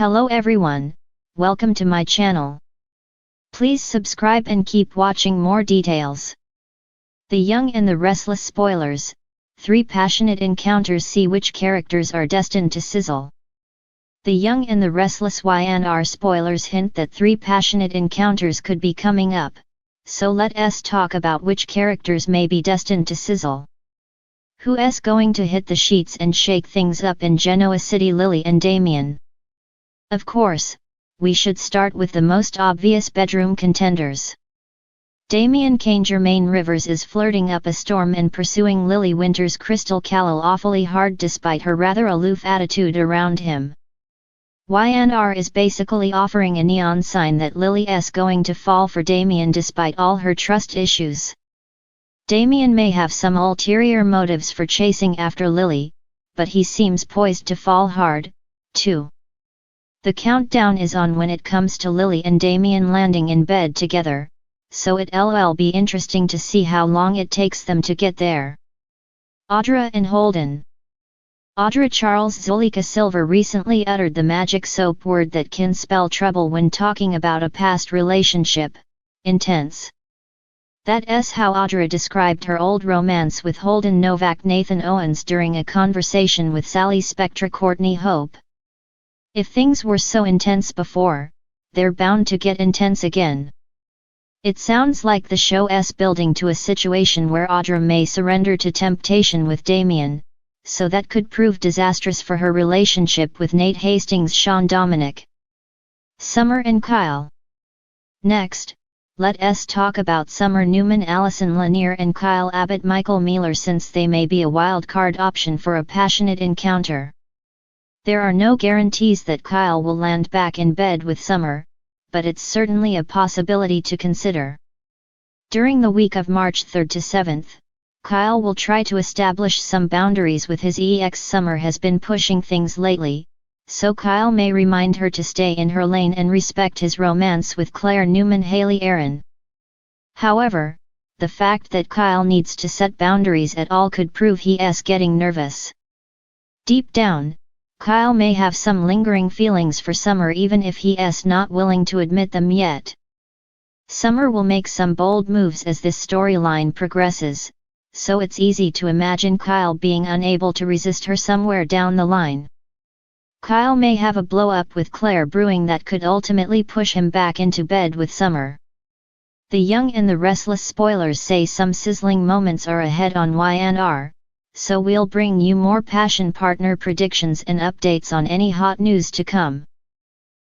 Hello everyone, welcome to my channel. Please subscribe and keep watching more details. The Young and the Restless spoilers, 3 passionate encounters. See which characters are destined to sizzle. The Young and the Restless YNR spoilers hint that 3 passionate encounters could be coming up, so let's talk about which characters may be destined to sizzle. Who's going to hit the sheets and shake things up in Genoa City? Lily and Damien. Of course, we should start with the most obvious bedroom contenders. Damien Germain Rivers is flirting up a storm and pursuing Lily Winter's Crystal Callel awfully hard despite her rather aloof attitude around him. YNR is basically offering a neon sign that Lily's going to fall for Damien despite all her trust issues. Damien may have some ulterior motives for chasing after Lily, but he seems poised to fall hard, too. The countdown is on when it comes to Lily and Damien landing in bed together, so it'll be interesting to see how long it takes them to get there. Audra and Holden. Audra Charles Zulika Silver recently uttered the magic soap word that can spell trouble when talking about a past relationship: intense. That's how Audra described her old romance with Holden Novak Nathan Owens during a conversation with Sally Spectra Courtney Hope. If things were so intense before, they're bound to get intense again. It sounds like the show's building to a situation where Audra may surrender to temptation with Damien, so that could prove disastrous for her relationship with Nate Hastings. Sean Dominic. Summer and Kyle. Next, let's talk about Summer Newman, Allison Lanier and Kyle Abbott Michael Mealer, since they may be a wild card option for a passionate encounter. There are no guarantees that Kyle will land back in bed with Summer, but it's certainly a possibility to consider. During the week of March 3rd to 7th, Kyle will try to establish some boundaries with his ex. Summer has been pushing things lately, so Kyle may remind her to stay in her lane and respect his romance with Claire Newman Haley Aaron. However, the fact that Kyle needs to set boundaries at all could prove he's getting nervous. Deep down, Kyle may have some lingering feelings for Summer even if he's not willing to admit them yet. Summer will make some bold moves as this storyline progresses, so it's easy to imagine Kyle being unable to resist her somewhere down the line. Kyle may have a blow-up with Claire brewing that could ultimately push him back into bed with Summer. The Young and the Restless spoilers say some sizzling moments are ahead on YNR, so we'll bring you more passion partner predictions and updates on any hot news to come.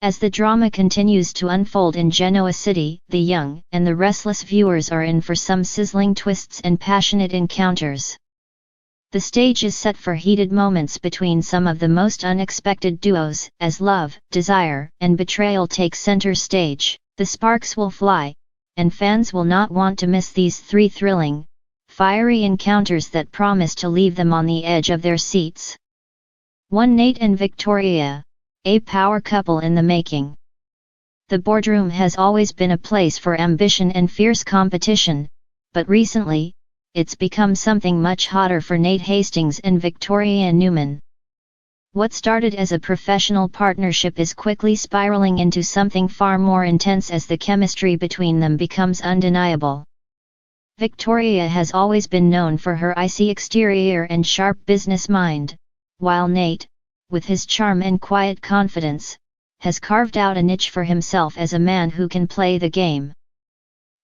As the drama continues to unfold in Genoa City, the Young and the Restless viewers are in for some sizzling twists and passionate encounters. The stage is set for heated moments between some of the most unexpected duos, as love, desire, and betrayal take center stage. The sparks will fly, and fans will not want to miss these 3 thrilling, fiery encounters that promise to leave them on the edge of their seats. 1. Nate and Victoria, a power couple in the making. The boardroom has always been a place for ambition and fierce competition, but recently, it's become something much hotter for Nate Hastings and Victoria Newman. What started as a professional partnership is quickly spiraling into something far more intense as the chemistry between them becomes undeniable. Victoria has always been known for her icy exterior and sharp business mind, while Nate, with his charm and quiet confidence, has carved out a niche for himself as a man who can play the game.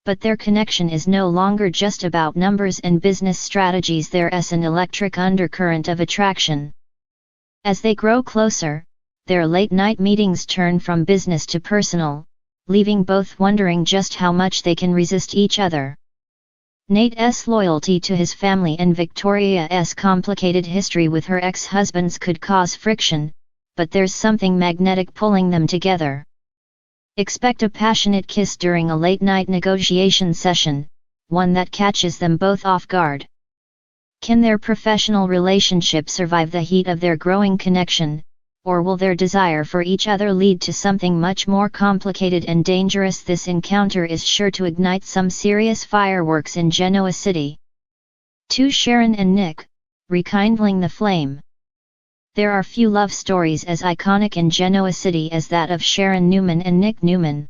But their connection is no longer just about numbers and business strategies. There's an electric undercurrent of attraction. As they grow closer, their late-night meetings turn from business to personal, leaving both wondering just how much they can resist each other. Nate's loyalty to his family and Victoria's complicated history with her ex-husbands could cause friction, but there's something magnetic pulling them together. Expect a passionate kiss during a late-night negotiation session, one that catches them both off guard. Can their professional relationship survive the heat of their growing connection, or will their desire for each other lead to something much more complicated and dangerous? This encounter is sure to ignite some serious fireworks in Genoa City. 2. Sharon and Nick, rekindling the flame. There are few love stories as iconic in Genoa City as that of Sharon Newman and Nick Newman.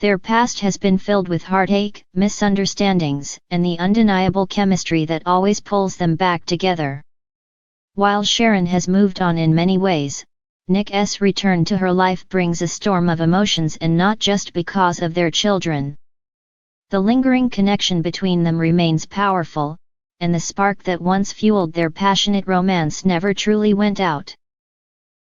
Their past has been filled with heartache, misunderstandings, and the undeniable chemistry that always pulls them back together. While Sharon has moved on in many ways, Nick's return to her life brings a storm of emotions, and not just because of their children. The lingering connection between them remains powerful, and the spark that once fueled their passionate romance never truly went out.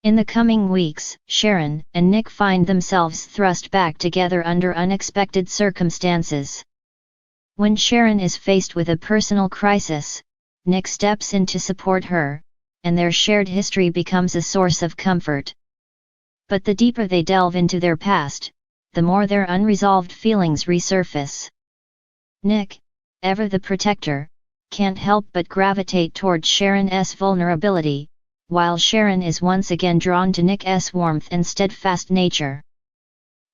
In the coming weeks, Sharon and Nick find themselves thrust back together under unexpected circumstances. When Sharon is faced with a personal crisis, Nick steps in to support her, and their shared history becomes a source of comfort. But the deeper they delve into their past, the more their unresolved feelings resurface. Nick, ever the protector, can't help but gravitate toward Sharon's vulnerability, while Sharon is once again drawn to Nick's warmth and steadfast nature.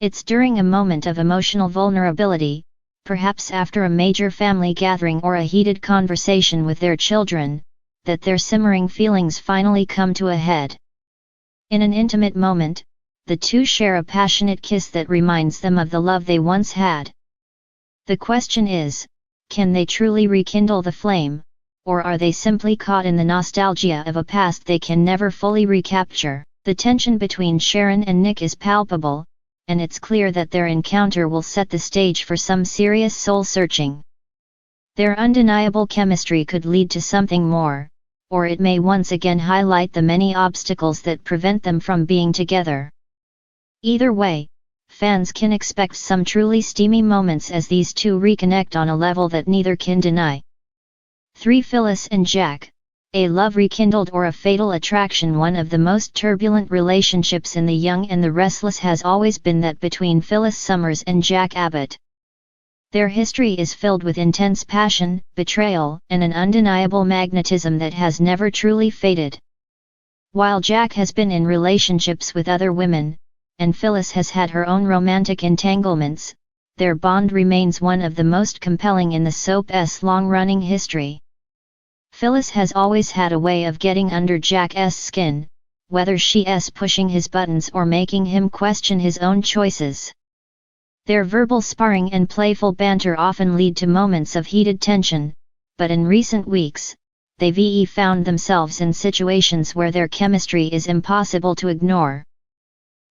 It's during a moment of emotional vulnerability, perhaps after a major family gathering or a heated conversation with their children, that their simmering feelings finally come to a head. In an intimate moment, the two share a passionate kiss that reminds them of the love they once had. The question is, can they truly rekindle the flame, or are they simply caught in the nostalgia of a past they can never fully recapture? The tension between Sharon and Nick is palpable, and it's clear that their encounter will set the stage for some serious soul-searching. Their undeniable chemistry could lead to something more, or it may once again highlight the many obstacles that prevent them from being together. Either way, fans can expect some truly steamy moments as these two reconnect on a level that neither can deny. 3. Phyllis and Jack, a love rekindled or a fatal attraction. One of the most turbulent relationships in The Young and the Restless has always been that between Phyllis Summers and Jack Abbott. Their history is filled with intense passion, betrayal, and an undeniable magnetism that has never truly faded. While Jack has been in relationships with other women, and Phyllis has had her own romantic entanglements, their bond remains one of the most compelling in the soap's long-running history. Phyllis has always had a way of getting under Jack's skin, whether she's pushing his buttons or making him question his own choices. Their verbal sparring and playful banter often lead to moments of heated tension, but in recent weeks, they've found themselves in situations where their chemistry is impossible to ignore.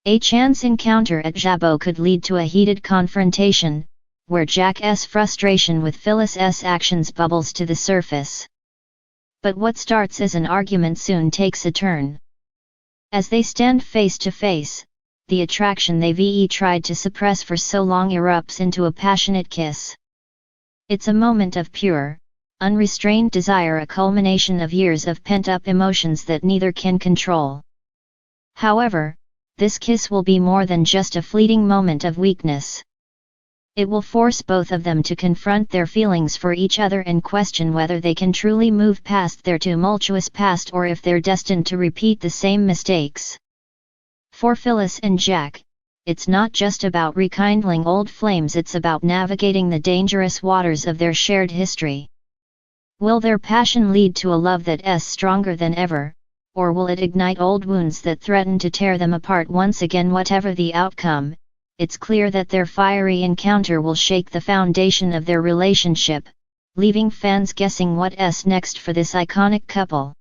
A chance encounter at Jabot could lead to a heated confrontation, where Jack's frustration with Phyllis's actions bubbles to the surface. But what starts as an argument soon takes a turn. As they stand face to face, the attraction they've tried to suppress for so long erupts into a passionate kiss. It's a moment of pure, unrestrained desire, a culmination of years of pent-up emotions that neither can control. However, this kiss will be more than just a fleeting moment of weakness. It will force both of them to confront their feelings for each other and question whether they can truly move past their tumultuous past or if they're destined to repeat the same mistakes. For Phyllis and Jack, it's not just about rekindling old flames, it's about navigating the dangerous waters of their shared history. Will their passion lead to a love that's stronger than ever, or will it ignite old wounds that threaten to tear them apart once again? Whatever the outcome, it's clear that their fiery encounter will shake the foundation of their relationship, leaving fans guessing what's next for this iconic couple.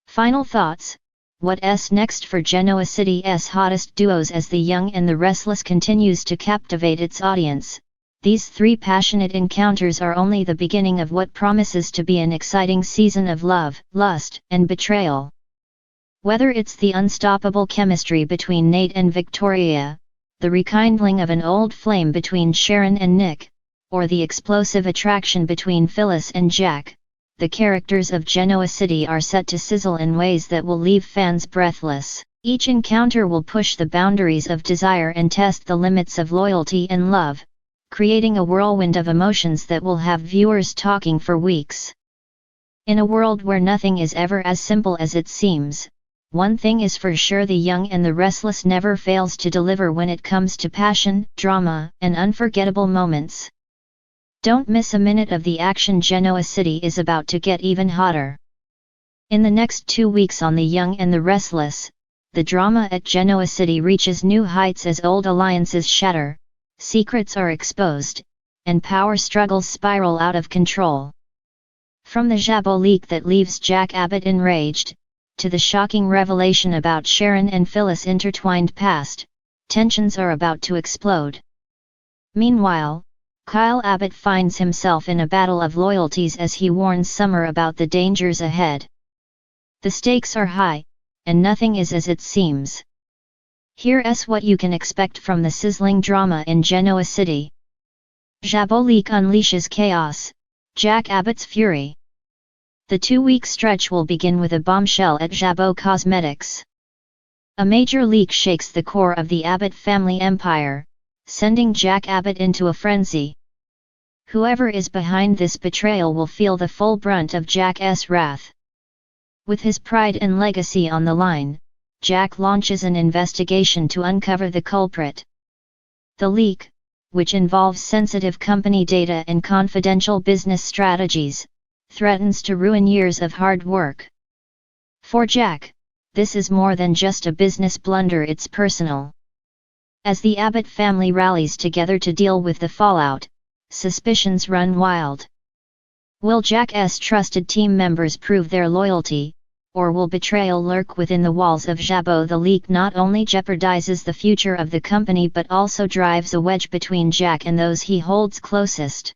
Final thoughts. What's next for Genoa City's hottest duos as The Young and the Restless continues to captivate its audience? These three passionate encounters are only the beginning of what promises to be an exciting season of love, lust, and betrayal. Whether it's the unstoppable chemistry between Nate and Victoria, the rekindling of an old flame between Sharon and Nick, or the explosive attraction between Phyllis and Jack, the characters of Genoa City are set to sizzle in ways that will leave fans breathless. Each encounter will push the boundaries of desire and test the limits of loyalty and love, creating a whirlwind of emotions that will have viewers talking for weeks. In a world where nothing is ever as simple as it seems, one thing is for sure: The Young and the Restless never fails to deliver when it comes to passion, drama, and unforgettable moments. Don't miss a minute of the action. Genoa City is about to get even hotter. In the next 2 weeks on The Young and the Restless, the drama at Genoa City reaches new heights as old alliances shatter, secrets are exposed, and power struggles spiral out of control. From the Jabot leak that leaves Jack Abbott enraged, to the shocking revelation about Sharon and Phyllis' intertwined past, tensions are about to explode. Meanwhile, Kyle Abbott finds himself in a battle of loyalties as he warns Summer about the dangers ahead. The stakes are high, and nothing is as it seems. Here's what you can expect from the sizzling drama in Genoa City. Jabot leak unleashes chaos, Jack Abbott's fury. The 2-week stretch will begin with a bombshell at Jabot Cosmetics. A major leak shakes the core of the Abbott family empire, sending Jack Abbott into a frenzy. Whoever is behind this betrayal will feel the full brunt of Jack's wrath. With his pride and legacy on the line, Jack launches an investigation to uncover the culprit. The leak, which involves sensitive company data and confidential business strategies, threatens to ruin years of hard work. For Jack, this is more than just a business blunder, it's personal. As the Abbott family rallies together to deal with the fallout, suspicions run wild. Will Jack's trusted team members prove their loyalty, or will betrayal lurk within the walls of Jabot? The leak not only jeopardizes the future of the company but also drives a wedge between Jack and those he holds closest.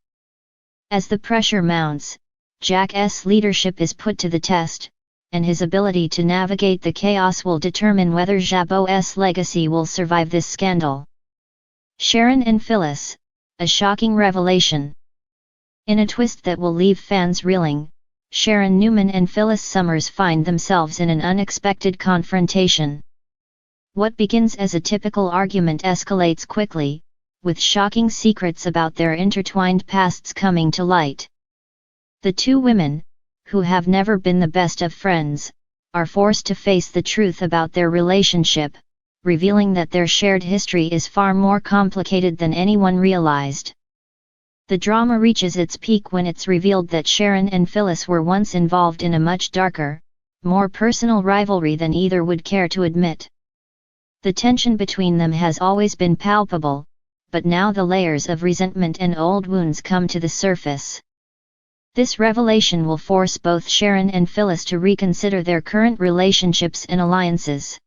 As the pressure mounts, Jack's leadership is put to the test, and his ability to navigate the chaos will determine whether Jabot's legacy will survive this scandal. Sharon and Phyllis, a shocking revelation. In a twist that will leave fans reeling, Sharon Newman and Phyllis Summers find themselves in an unexpected confrontation. What begins as a typical argument escalates quickly, with shocking secrets about their intertwined pasts coming to light. The two women, who have never been the best of friends, are forced to face the truth about their relationship, revealing that their shared history is far more complicated than anyone realized. The drama reaches its peak when it's revealed that Sharon and Phyllis were once involved in a much darker, more personal rivalry than either would care to admit. The tension between them has always been palpable, but now the layers of resentment and old wounds come to the surface. This revelation will force both Sharon and Phyllis to reconsider their current relationships and alliances.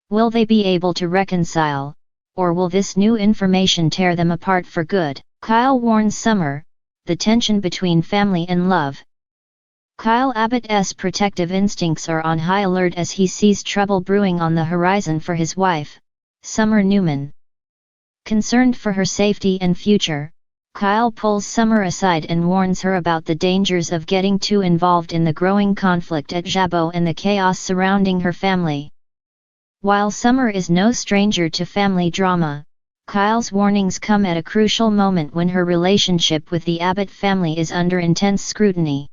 Will they be able to reconcile, or will this new information tear them apart for good? Kyle warns Summer, the tension between family and love. Kyle Abbott's protective instincts are on high alert as he sees trouble brewing on the horizon for his wife, Summer Newman. Concerned for her safety and future, Kyle pulls Summer aside and warns her about the dangers of getting too involved in the growing conflict at Jabot and the chaos surrounding her family. While Summer is no stranger to family drama, Kyle's warnings come at a crucial moment when her relationship with the Abbott family is under intense scrutiny.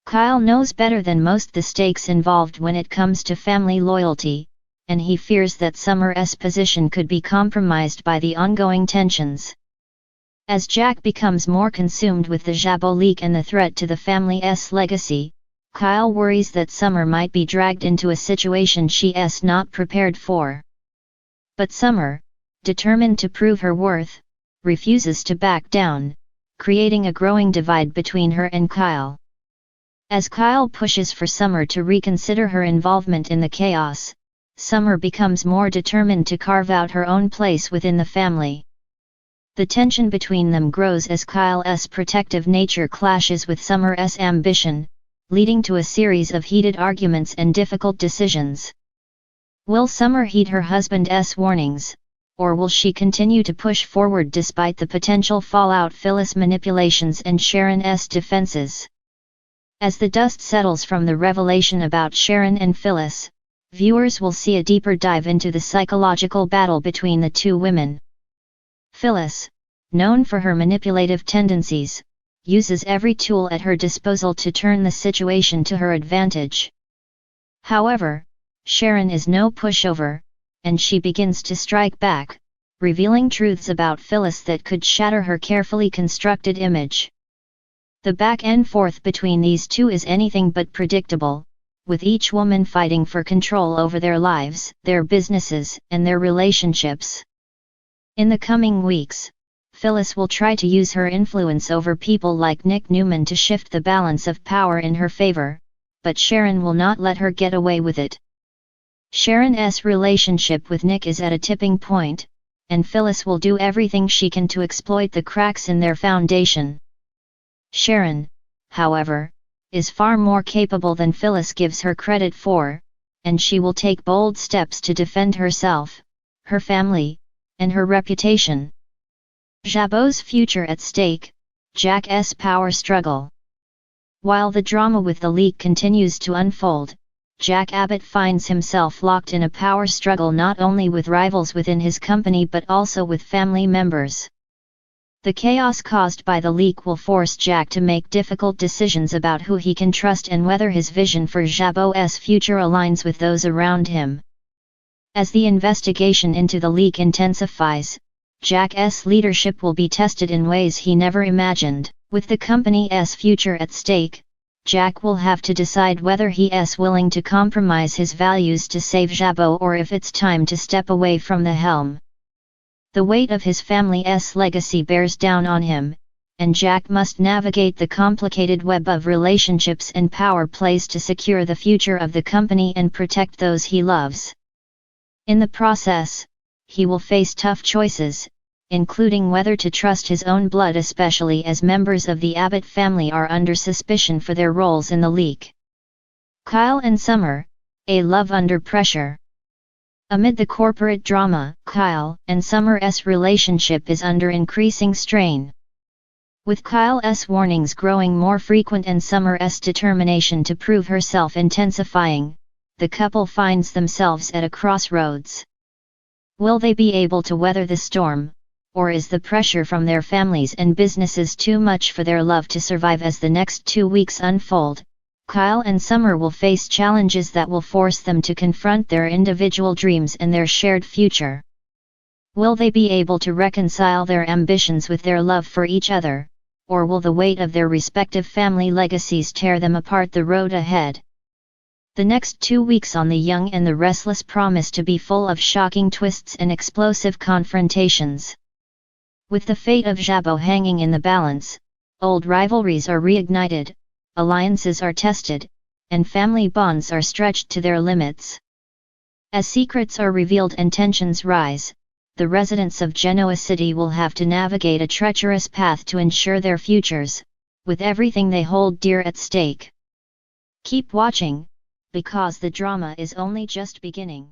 Kyle knows better than most the stakes involved when it comes to family loyalty, and he fears that Summer's position could be compromised by the ongoing tensions. As Jack becomes more consumed with the Jabot leak and the threat to the family's legacy, Kyle worries that Summer might be dragged into a situation she's not prepared for. But Summer, determined to prove her worth, refuses to back down, creating a growing divide between her and Kyle. As Kyle pushes for Summer to reconsider her involvement in the chaos, Summer becomes more determined to carve out her own place within the family. The tension between them grows as Kyle's protective nature clashes with Summer's ambition, leading to a series of heated arguments and difficult decisions. Will Summer heed her husband's warnings, or will she continue to push forward despite the potential fallout, Phyllis' manipulations and Sharon's defenses? As the dust settles from the revelation about Sharon and Phyllis, viewers will see a deeper dive into the psychological battle between the two women. Phyllis, known for her manipulative tendencies, uses every tool at her disposal to turn the situation to her advantage. However, Sharon is no pushover, and she begins to strike back, revealing truths about Phyllis that could shatter her carefully constructed image. The back and forth between these two is anything but predictable, with each woman fighting for control over their lives, their businesses, and their relationships. In the coming weeks, Phyllis will try to use her influence over people like Nick Newman to shift the balance of power in her favor, but Sharon will not let her get away with it. Sharon's relationship with Nick is at a tipping point, and Phyllis will do everything she can to exploit the cracks in their foundation. Sharon, however, is far more capable than Phyllis gives her credit for, and she will take bold steps to defend herself, her family, and her reputation. Jabot's future at stake, Jack's power struggle. While the drama with the leak continues to unfold, Jack Abbott finds himself locked in a power struggle not only with rivals within his company but also with family members. The chaos caused by the leak will force Jack to make difficult decisions about who he can trust and whether his vision for Jabot's future aligns with those around him. As the investigation into the leak intensifies, Jack's leadership will be tested in ways he never imagined. With the company's future at stake, Jack will have to decide whether he is willing to compromise his values to save Jabot or if it's time to step away from the helm. The weight of his family's legacy bears down on him, and Jack must navigate the complicated web of relationships and power plays to secure the future of the company and protect those he loves. In the process, he will face tough choices, including whether to trust his own blood, especially as members of the Abbott family are under suspicion for their roles in the leak. Kyle and Summer, a love under pressure. Amid the corporate drama, Kyle and Summer's relationship is under increasing strain. With Kyle's warnings growing more frequent and Summer's determination to prove herself intensifying, the couple finds themselves at a crossroads. Will they be able to weather the storm, or is the pressure from their families and businesses too much for their love to survive? As the next 2 weeks unfold, Kyle and Summer will face challenges that will force them to confront their individual dreams and their shared future. Will they be able to reconcile their ambitions with their love for each other, or will the weight of their respective family legacies tear them apart? The road ahead. The next 2 weeks on The Young and the Restless promise to be full of shocking twists and explosive confrontations. With the fate of Jabot hanging in the balance, old rivalries are reignited, alliances are tested, and family bonds are stretched to their limits. As secrets are revealed and tensions rise, the residents of Genoa City will have to navigate a treacherous path to ensure their futures, with everything they hold dear at stake. Keep watching, because the drama is only just beginning.